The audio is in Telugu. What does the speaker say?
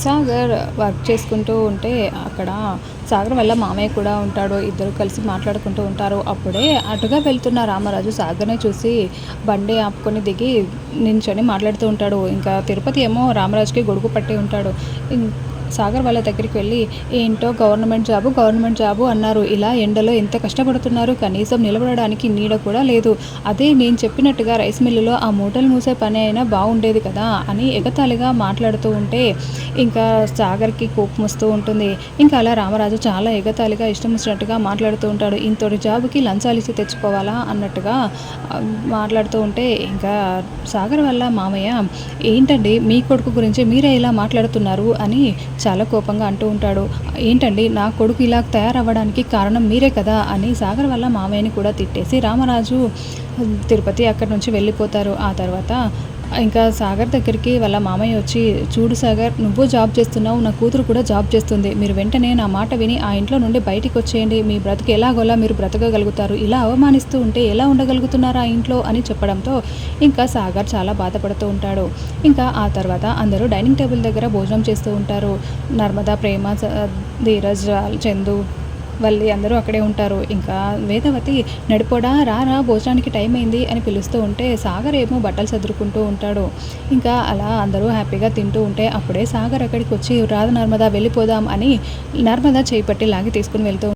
సాగర్ వర్క్ చేసుకుంటూ ఉంటే అక్కడ సాగర్ వల్ల మామయ్య కూడా ఉంటాడు. ఇద్దరు కలిసి మాట్లాడుకుంటూ ఉంటారు. అప్పుడే అటుగా వెళ్తున్న రామరాజు సాగర్‌ని చూసి బండి ఆపుకొని దిగి నించొని మాట్లాడుతూ ఉంటాడు. ఇంకా తిరుపతి ఏమో రామరాజుకి గొడుగు పట్టి ఉంటాడు. ఇం సాగర్ వాళ్ళ దగ్గరికి వెళ్ళి, "ఏంటో గవర్నమెంట్ జాబు అన్నారు. ఇలా ఎండలో ఎంత కష్టపడుతున్నారు. కనీసం నిలబడడానికి నీడ కూడా లేదు. అదే నేను చెప్పినట్టుగా రైస్ మిల్లులో ఆ మూటలు మూసే పని అయినా బాగుండేది కదా" అని ఎగతాళిగా మాట్లాడుతూ ఉంటే ఇంకా సాగర్‌కి కోపం వస్తూ ఉంటుంది. ఇంకా అలా రామరాజు చాలా ఎగతాళిగా ఇష్టం వచ్చినట్టుగా మాట్లాడుతూ ఉంటాడు. ఇంతటి జాబ్‌కి లంచాలిచ్చి తెచ్చుకోవాలా అన్నట్టుగా మాట్లాడుతూ ఉంటే ఇంకా సాగర్ వాళ్ళ మామయ్య, "ఏంటండి మీ కొడుకు గురించి మీరే ఇలా మాట్లాడుతున్నారు" అని చాలా కోపంగా అంటూ ఉంటాడు. "ఏంటండి నా కొడుకు ఇలా తయారవ్వడానికి కారణం మీరే కదా" అని సాగర్ వాళ్ళ మామయ్యని కూడా తిట్టేసి రామరాజు, తిరుపతి అక్కడి నుంచి వెళ్ళిపోతారు. ఆ తర్వాత ఇంకా సాగర్ దగ్గరికి వాళ్ళ మామయ్య వచ్చి, "చూడు సాగర్, నువ్వు జాబ్ చేస్తున్నావు, నా కూతురు కూడా జాబ్ చేస్తుంది. మీరు వెంటనే నా మాట విని ఆ ఇంట్లో నుండి బయటికి వచ్చేయండి. మీ బ్రతుకు ఎలాగోలా మీరు బ్రతకగలుగుతారు. ఇలా అవమానిస్తూ ఉంటే ఎలా ఉండగలుగుతున్నారు ఆ ఇంట్లో" అని చెప్పడంతో ఇంకా సాగర్ చాలా బాధపడుతూ ఉంటాడు. ఇంకా ఆ తర్వాత అందరూ డైనింగ్ టేబుల్ దగ్గర భోజనం చేస్తూ ఉంటారు. నర్మద, ప్రేమ, ధీరజ్, చందు, వల్లి అందరూ అక్కడే ఉంటారు. ఇంకా వేదవతి, "నడిపోడా రారా భోజనానికి టైం అయింది" అని పిలుస్తూ ఉంటే సాగర్ ఏమో బట్టలు సదురుకుంటూ ఉంటాడు. ఇంకా అలా అందరూ హ్యాపీగా తింటూ ఉంటే అప్పుడే సాగర్ అక్కడికి వచ్చి, "రాదు నర్మద వెళ్ళిపోదాం" అని నర్మద చేయి పట్టి లాగి తీసుకుని వెళ్తూ